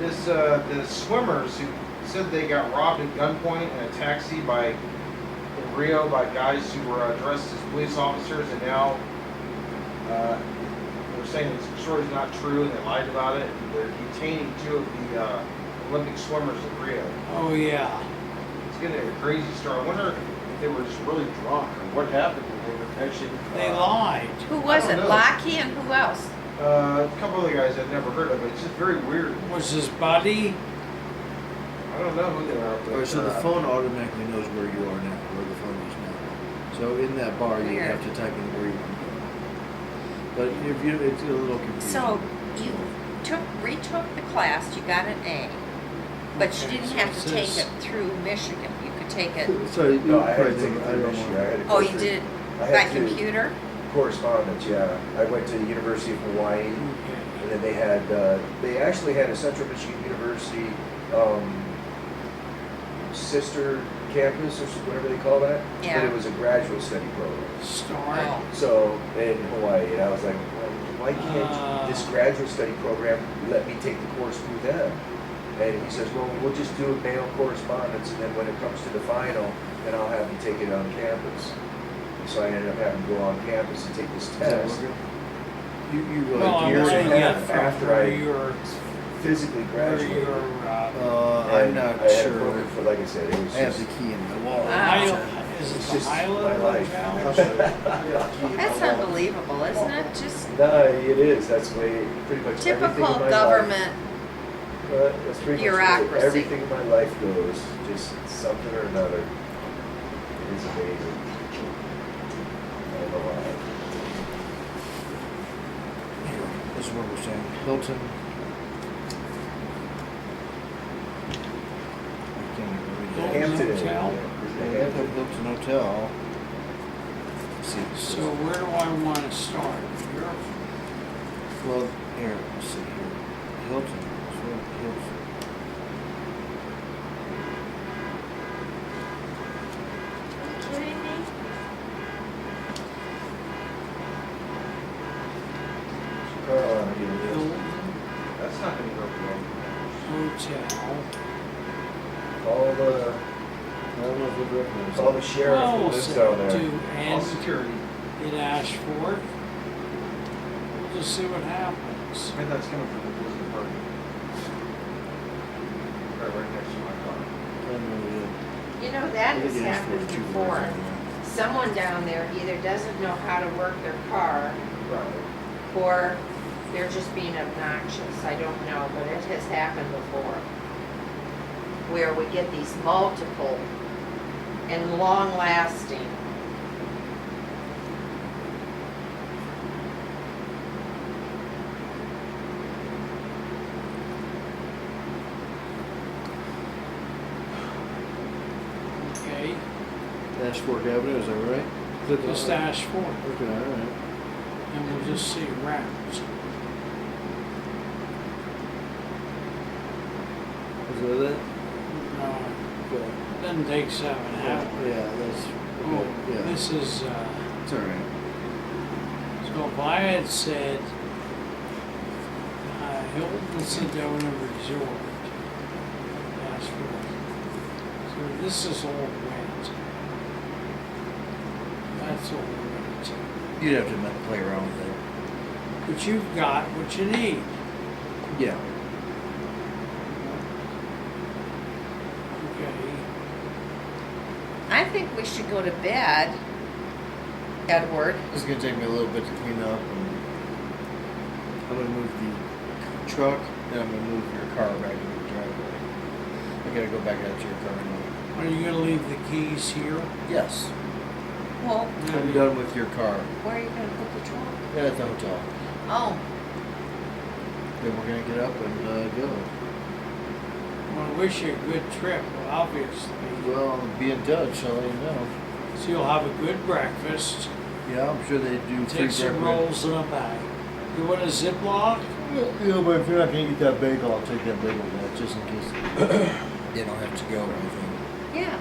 The swimmers who said they got robbed at gunpoint in a taxi in Rio by guys who were dressed as police officers, and now they're saying this story's not true and they lied about it. They're detaining two of the Olympic swimmers in Rio. Oh, yeah. It's getting a crazy story. I wonder if they were just really drunk or what happened when they were actually. They lied. Who was I it? don't know. Lockie and who else? A couple other guys I've never heard of, but it's just very weird. Was his buddy? I don't know who they are. But, Alright, so the phone automatically knows where you are now, where the phone is now. So in that bar, you Weird. have to type in where you want to go. But if you, it's a little confusing. So you retook the class, you got an A, but you Okay, didn't so have it to take says- it through Michigan. You could take it. Sorry, No, I had to right, take it I through don't Michigan. I want. had to Oh, go you through- did it I by had to- computer? Correspondence, yeah. I went to the University of Hawaii, Okay. and then they actually had a Central Michigan University sister campus, or whatever they call that. Yeah. But it was a graduate study program. Start. Oh. So in Hawaii, and I was like, well, why can't this graduate study program let me take the course through them? And he says, well, we'll just do a mail correspondence, and then when it comes to the final, then I'll have you take it on campus. So I ended up having to go on campus and take this test. You Well, I'm year and a looking half at from after where I you're, physically where graduated. you're, I'm And not I had sure. broken for, like I said, it was I have just, the key in my wallet. Wow. Is it it's the just my Highland life. Hotel? That's unbelievable, isn't it? Just No, it is. That's the way pretty much everything typical in my government. life. That's pretty much bureaucracy. the way everything in my life goes. Just something or another. It is amazing. I don't know why. Here, this is what we're saying. Hilton. I can't even read that. Hilton Hampton. Hotel? They have the Hilton Hotel. Let's see. So where do I want to start? Here? Well, here, let's see here. Hilton. So, Hilton. Are you kidding me? Hilton That's not going to go well. Hotel. All the I don't know if it recommends all the that. sheriff Well, who we'll lives say down there. do All and security. in Ashford. We'll just see what happens. I bet that's coming from the Disney park. Right next to my car. I don't know, You know, yeah. that I has think it is happened for 2 before. words anyway. Someone down there either doesn't know how to work their car Right. or they're just being obnoxious. I don't know, but it has happened before. Where we get these multiple and long lasting. Okay, Ashford Avenue, is that right? Is that the- just Ashford, Okay, all right. and we'll just see routes. Is that it? No, Okay. doesn't take 7 hours. Yeah, that's, Oh, okay, yeah. this is, It's all right. so if I had said, Hilton Sedona Resort, Ashford. So this is all wet. That's all wet. You'd have to play around with it. But you've got what you need. Yeah. Okay. I think we should go to bed, Edward. It's gonna take me a little bit to clean up, and I'm gonna move the truck, then I'm gonna move your car back into the driveway. I gotta go back out to your car now. Are you gonna leave the keys here? Yes. Well, I'm done with your car. where are you gonna put the trunk? Yeah, at the hotel. Oh, Then we're gonna get up and go. Well, I wish you a good trip, obviously. Well, I'll be in touch, I'll let you know. So you'll have a good breakfast. Yeah, I'm sure they do free Take some breakfast. rolls in a bag. You want a Ziploc? Yeah, but if you're not gonna eat that bagel, I'll take that bagel back, just in case they don't have to go or anything. yeah.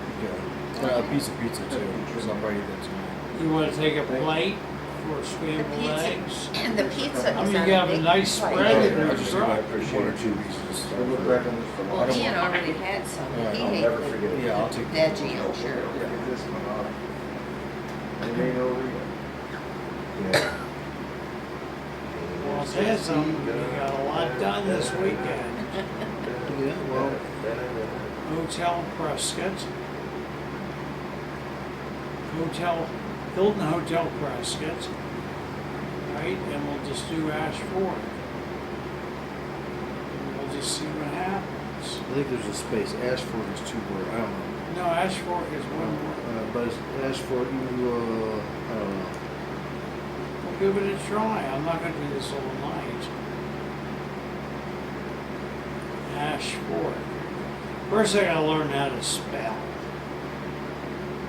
Yeah. A piece of pizza too, because I'll probably eat that tonight. You want to take a plate for The scrambled eggs? pizza, and the pizza is I on mean, a you have a big nice plate. spread in I your just truck. appreciate One or it. two pieces. We'll look back on this. I Well, don't Ian want- already had some, Yeah, he I'll hated never the forget it. Yeah, I'll take. veggie, I'm sure. Get this one off. It ain't over yet. Yeah. Well, I'll tell you something, we got a lot done this weekend. Yeah, well, Hotel Prescott. Hilton Hotel Prescott. Right, and we'll just do Ash Fork. And we'll just see what happens. I think there's a space. Ash Fork is 2 word. I don't know. No, Ash Fork is one word. But it's Ash Fork, I don't know. We'll give it a try. I'm not gonna do this all night. Ash Fork. First I gotta learn how to spell.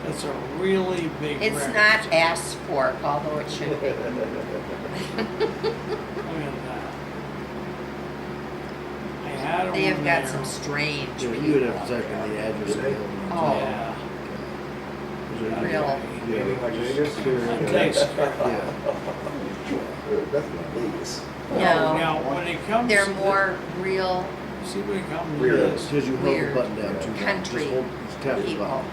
That's a really big It's record. not ass fork, although it should be. Look at that. I had They have one got there. some strange Yeah, people. you would have to type in the address of the Hilton Oh. Hotel. Yeah. Okay. Real. Maybe like Vegas? Thanks. Yeah. That's not Vegas. No. Now, when it comes They're to more real see when it comes to Weird. this, Because you hold the Weird button down too long. country Just hold, just tap the people button.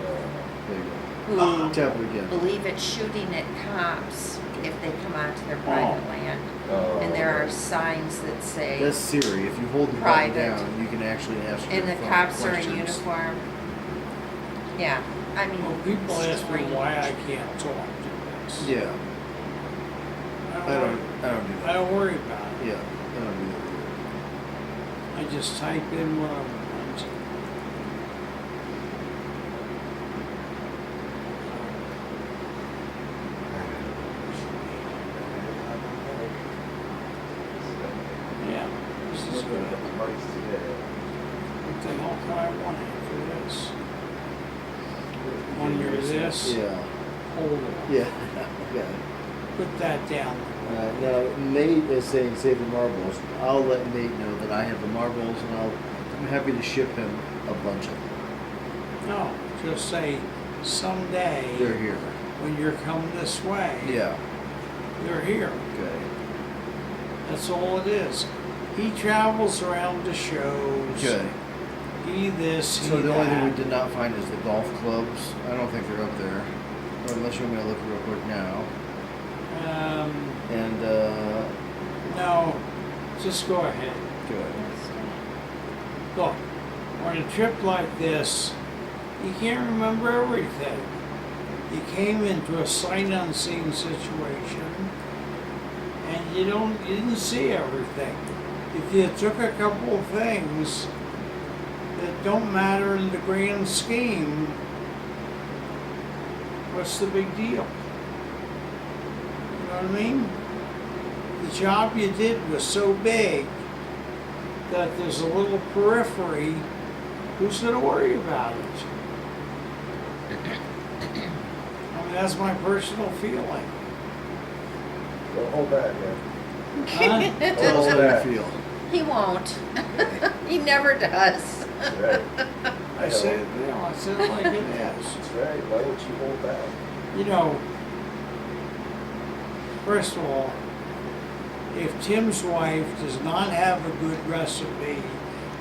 There you who go. Tap it again. believe it's shooting at cops if they come onto their private land. Oh. And there are signs that say, That's Siri. If you hold the Private. button down, you can actually ask and the your phone cops are in questions. uniform. Yeah, I mean. well, people ask me strange. why I can't talk to this. Yeah. I don't do I that. don't worry about it. Yeah. I don't do that. I just type in what I want. Yeah, this is good. What the hell can I want after this? When you're this, Yeah. hold it. Yeah. Yeah. Put that down. Now Nate is saying save the marbles. I'll let Nate know that I have the marbles, and I'm happy to ship him a bunch of them. No, just say someday They're here. when you're coming this way, Yeah. they're here. Okay. That's all it is. He travels around to shows. Okay. He this, he So the only thing we that. did not find is the golf clubs. I don't think they're up there, or unless you want me to look real quick now. And No, just go ahead. good. Look, on a trip like this, you can't remember everything. You came into a sight unseen situation, and you didn't see everything. If you took a couple of things that don't matter in the grand scheme, what's the big deal? You know what I mean? The job you did was so big that there's a little periphery. Who's going to worry about it? I mean, that's my personal feeling. Don't hold back, man. Huh? Tell us how that. you feel. He won't. He never does. That's right. I said it like it is. That's right. Why would you hold back? You know, first of all, if Tim's wife does not have a good recipe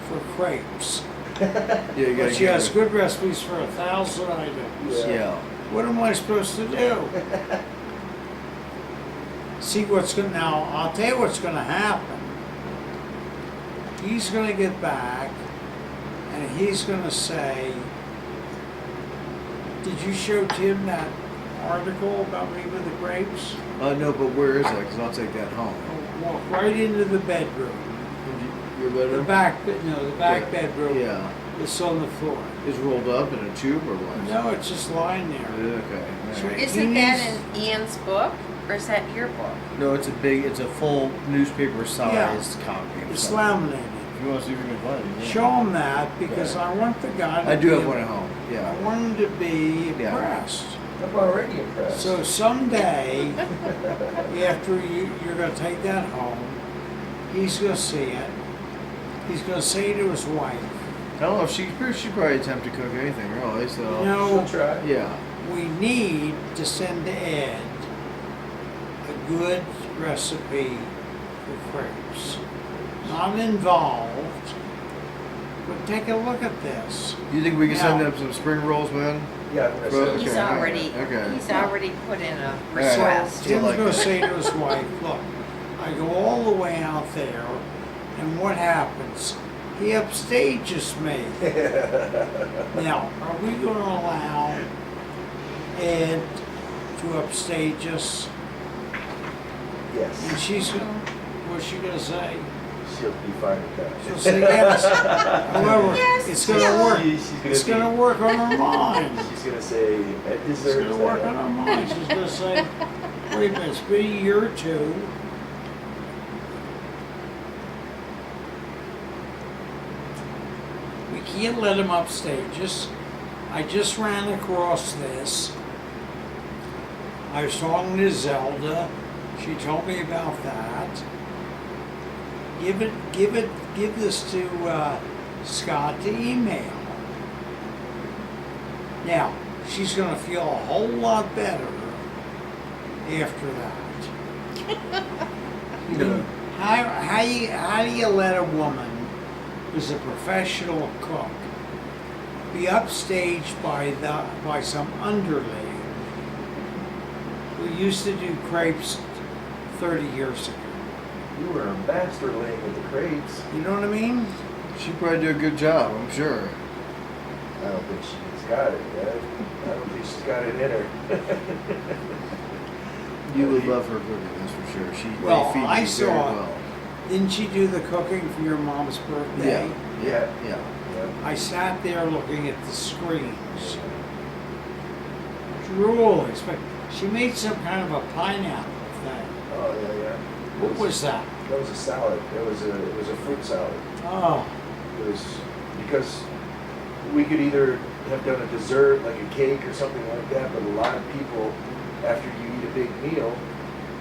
for crepes, Yeah, you but gotta she get has rid- good recipes for 1,000 items, Yeah. what am I supposed to do? See now, I'll tell you what's gonna happen. He's gonna get back and he's gonna say, did you show Tim that article about me with the grapes? No, but where is that? Because I'll take that home. Walk right into the bedroom. Your The bedroom? back Yeah. bedroom. Yeah. It's on the floor. Is rolled up in a tube or what? No, it's just lying there. Okay. Sure. alright. Isn't that in Ian's book, or is that your book? No, it's a full newspaper sized copy. of It's something. laminated. If you want to see if you can find it. yeah. Show him that because I want the guy to I do be- have one at home. I Yeah. want him to be Yeah. impressed. I'm already impressed. So someday, after you're gonna take that home, he's gonna see it. He's gonna say to his wife, I don't know if she probably attempt to cook anything really. So you know, She'll try. yeah. we need to send to Ed a good recipe for crepes. Not involved, take a look at this. You think we can send Now- them some spring rolls, man? Yeah, I'm gonna Well, send He's it. Okay, already, okay. he's already put in a right. request. Feel Tim's like gonna that. say to his wife, look, I go all the way out there, and what happens? He upstages me. Now, are we gonna allow Ed to upstage us? And Yes, she's, what's she gonna say? she'll be fine with She'll that. say yes. However, Yes, it's gonna work. She's It's gonna gonna work on her mind. She's gonna say, Ed It's deserves gonna work on that. her mind. She's gonna say, wait a minute, it's been a year or two. We can't let him upstage us. I just ran across this. I was talking to Zelda. She told me about that. Give this to Scott to email. Now, she's gonna feel a whole lot better after that. Yeah. How do you let a woman who's a professional cook be upstaged by some underling who used to do crepes 30 years ago? You were a master laying with the crepes. You know what I mean? She'd probably do a good job, I'm sure. I don't think she's got it yet. I don't think she's got it in her. You would love her cooking, that's for sure. Well, they feed I you saw- very well. Didn't she do the cooking for your mom's birthday? Yeah. Yeah. Yeah. I sat there looking at the screens, drooling. She made some kind of a pineapple thing. Oh, yeah. What was that? That was a salad. It was a fruit salad. Oh, It was because we could either have done a dessert like a cake or something like that, but a lot of people, after you eat a big meal,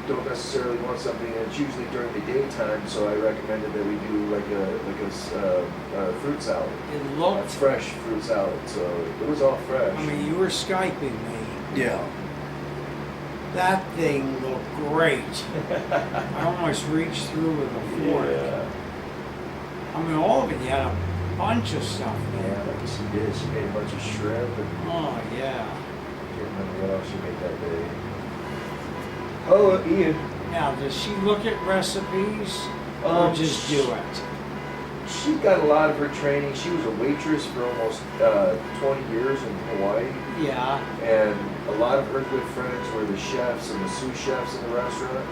don't necessarily want something, and it's usually during the daytime. So I recommended that we do like a fruit salad, it a looked. fresh fruit salad. So it was all fresh. I mean, you were Skyping me. Yeah. That thing looked great. I almost reached through with a fork. yeah. I mean, all of it. You had a bunch of stuff there. Yeah, she did. She made a bunch of shrimp and Oh yeah. I can't remember what else she made that day. Oh, Ian. Now, does she look at recipes or just do it? She got a lot of her training. She was a waitress for almost 20 years in Hawaii, Yeah. and a lot of her good friends were the chefs and the sous chefs in the restaurant.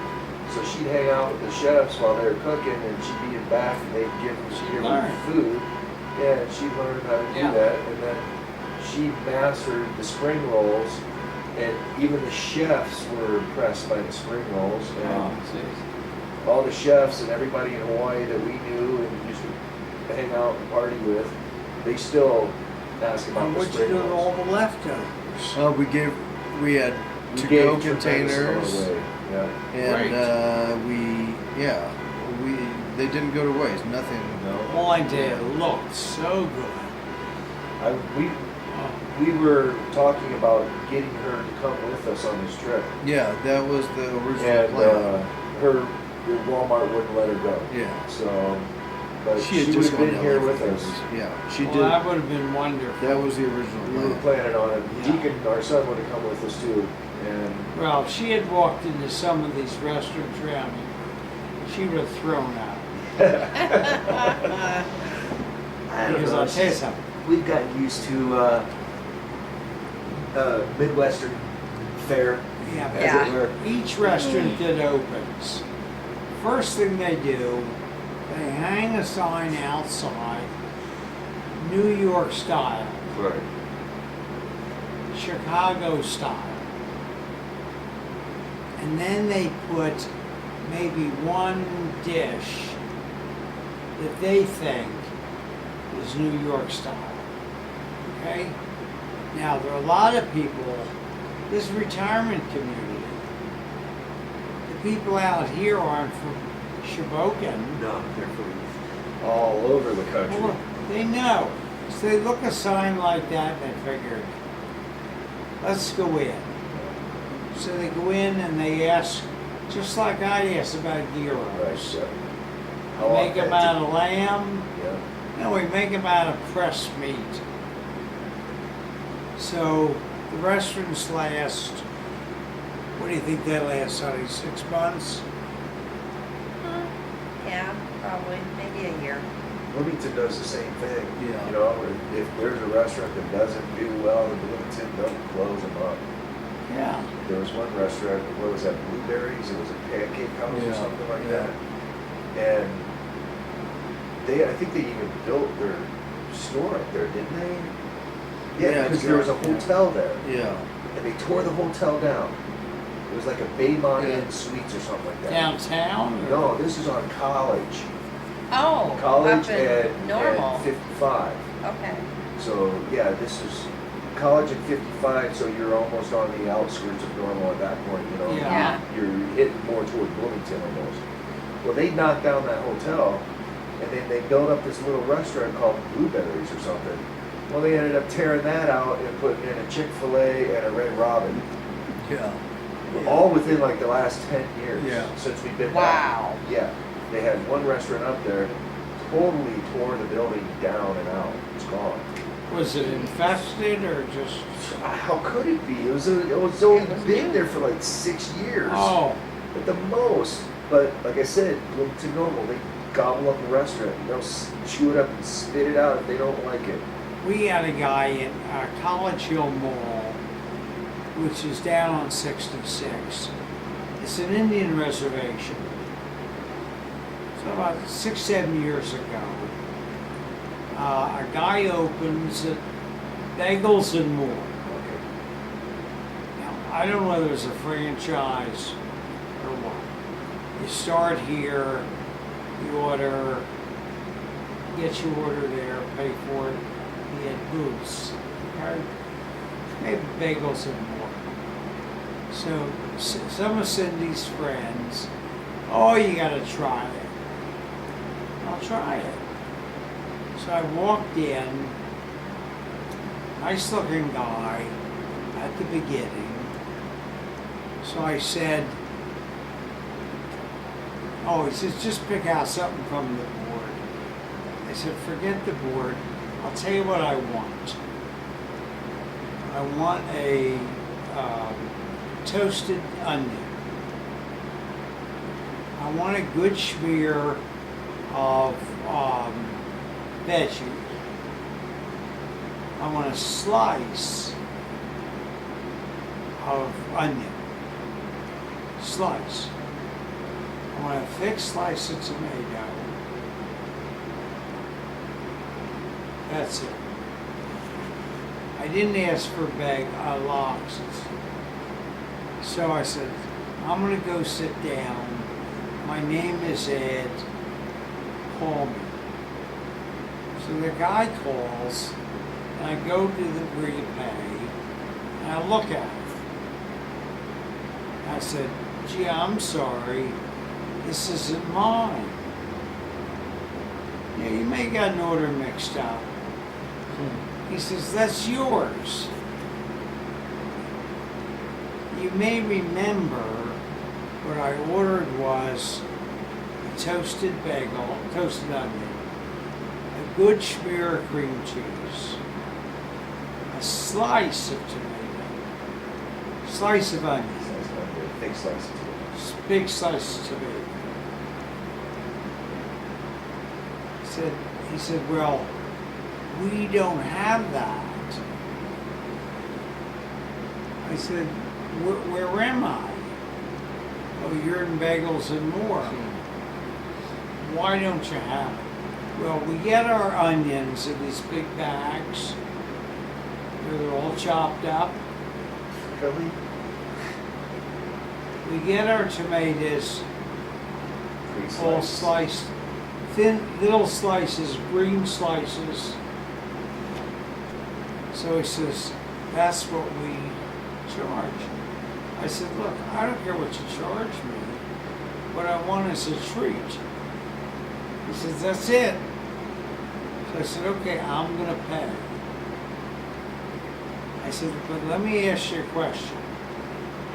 So she'd hang out with the chefs while they were cooking, and she'd be in back, and they'd give her learned. food. Yeah, and she learned how to do Yeah. that, and then she mastered the spring rolls, and even the chefs were impressed by the spring rolls. And Oh, see. all the chefs and everybody in Hawaii that we knew and used to hang out and party with, they still ask about And the what'd you spring do with all rolls. the leftovers? We had We to-go gave tremendous containers, amount away. Yeah. and they didn't go to waste. Nothing. No. All I did looked so good. We were talking about getting her to come with us on this trip, Yeah, that was the original and plan. her Walmart wouldn't let her go. Yeah. So, but She had she would just have gone been down here there with for us. things. Yeah, she Well, did. that would have been wonderful. That was the original We were plan. planning on it. Yeah. Deacon, our son, would have come with us too, and Well, if she had walked into some of these restaurants around here, she would have thrown out. I don't Because know. I'll tell you something. We've gotten used to Midwestern fare, Yeah, as Yeah. it were. each restaurant that opens, first thing they do, they hang a sign outside, New York style, Right. Chicago style. And then they put maybe one dish that they think is New York style. Okay? Now, there are a lot of people, this retirement community, the people out here aren't from Sheboken. No, they're from all over the country. Well, they know. So they look a sign like that and they figure, let's go in. So they go in and they ask, just like I asked about gyros. Right. Yeah. How Make them authentic. out of lamb, Yeah. No, we make them out of pressed meat. So the restaurants last, what do you think they last, honey, 6 months? Yeah, probably, maybe a year. Bloomington does the same thing. Yeah. You know, if there's a restaurant that doesn't do well in Bloomington, they'll close them up. Yeah. There was one restaurant, what was that, Blueberries? It was a pancake house or Yeah, something like yeah. that. And I think they even built their store up there, didn't they? Yeah, Yeah, because there was a yeah. hotel there, Yeah. and they tore the hotel down. It was like a Baymont Yeah. Inn Suites or something like that. Downtown? or- No, this is on College. Oh, College up in and Normal. 55. Okay. So, yeah, this is College and 55, so you're almost on the outskirts of Normal at that point, you know? Yeah. Yeah. You're hitting more toward Bloomington almost. Well, they knocked down that hotel, and then they built up this little restaurant called Blueberries or something. Well, they ended up tearing that out and putting in a Chick-fil-A and a Red Robin, Yeah. all within like the last 10 years Yeah. since we've been back. Wow. Yeah, they had one restaurant up there, totally tore the building down and out. It's gone. Was it infested or just, How could it be? It was only been there for like 6 years oh, at the most. But like I said, Bloomington Normal, they gobble up a restaurant. They'll chew it up and spit it out if they don't like it. we had a guy in College Hill Mall, which is down on 66. It's an Indian reservation. So about 6, 7 years ago, a guy opens at Bagels and More. Okay. Now, I don't know whether it's a franchise or what. You start here, you order, get your order there, pay for it, you get booths, right? Maybe Bagels and More. So some of Cindy's friends, oh, you gotta try it. I'll try it. So I walked in, nice looking guy at the beginning. So I said, oh, he says, just pick out something from the board. I said, forget the board. I'll tell you what I want. I want a toasted onion. I want a good smear of veggies. I want a slice of onion. Slice. I want a thick slice of tomato. That's it. I didn't ask for lox. So I said, I'm gonna go sit down. My name is Ed. Call me. So the guy calls, and I go to where you pay, and I look at it. I said, gee, I'm sorry, this isn't mine. Yeah, you may got an order mixed up. He says, that's yours. You may remember what I ordered was a toasted bagel, toasted onion, a good smear of cream cheese, a slice of tomato, slice of onion, That's not good. Big slice of tomato. big slice of tomato. He said, well, we don't have that. I said, where am I? Oh, you're in Bagels and More. Why don't you have it? Well, we get our onions in these big bags. They're all chopped up. Really? We get our tomatoes Pretty all slice. sliced, thin little slices, green slices. So he says, that's what we charge. I said, look, I don't care what you charge me. What I want is a treat. He says, that's it. So I said, okay, I'm gonna pay. I said, but let me ask you a question.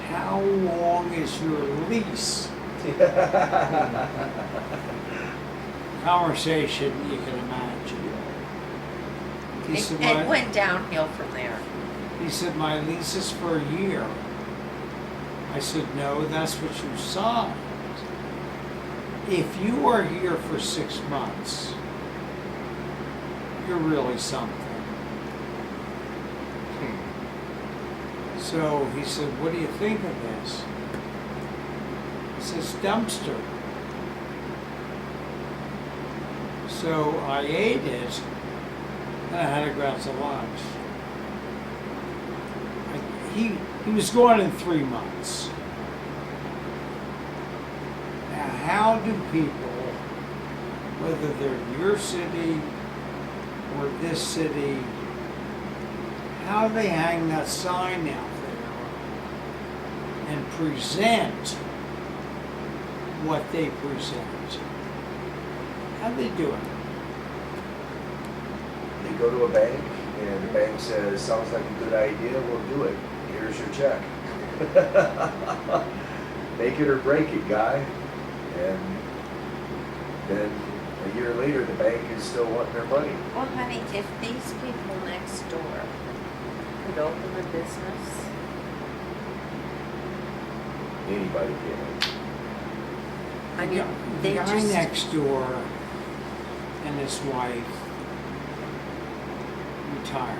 How long is your lease? Conversation, you can imagine. He said, It went downhill from there. he said, my lease is for a year. I said, no, that's what you signed. If you are here for 6 months, you're really something. So he said, what do you think of this? He says, dumpster. So I ate it, and I had to go out to lunch. He was gone in 3 months. Now, how do people, whether they're in your city or this city, how do they hang that sign out there and present what they present? How do they do it? They go to a bank, and the bank says, sounds like a good idea, we'll do it. Here's your check. Make it or break it, guy. And then a year later, the bank is still wanting their money. Well, honey, if these people next door could open a business, Anybody can. I mean, The they guy just, next door and his wife retired.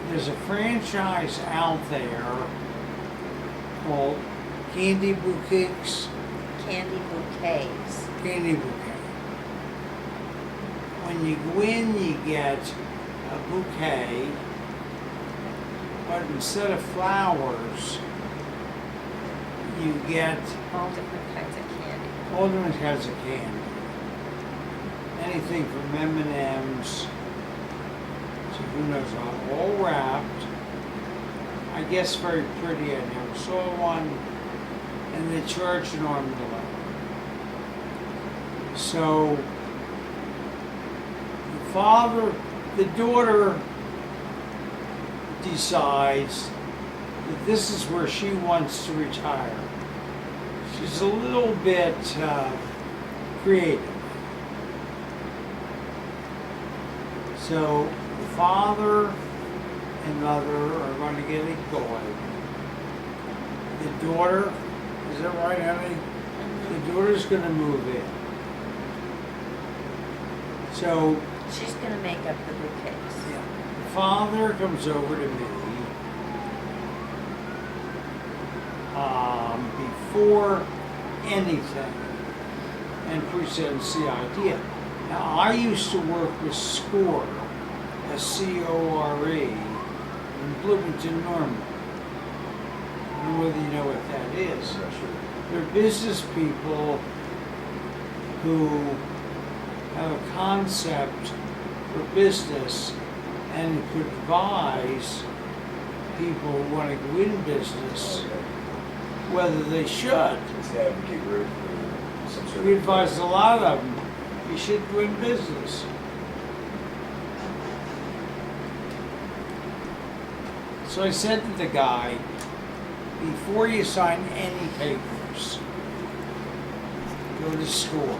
There's a franchise out there called Candy Bouquets. candy bouquets. Candy Bouquet. When you go in, you get a bouquet, but instead of flowers, you get All different kinds of candy. all different kinds of candy. Anything from M&Ms to who knows what, all wrapped. I guess very pretty. I never saw one, and they charge an arm and a leg. So the daughter decides that this is where she wants to retire. She's a little bit creative. So the father and mother are going to get it going. The daughter, is that right, honey? The daughter's going to move in. So She's gonna make up the bouquets. the father comes over to me before anything and presents the idea. Now, I used to work with SCORE, S-C-O-R-E, in Bloomington, Normal. I don't know whether you know what that is. I'm not sure. They're business people who have a concept for business and could advise people who want to go in business whether they should. It's the advocate group or some sort of. We advise a lot of them, you should go in business. So I said to the guy, before you sign any papers, go to SCORE.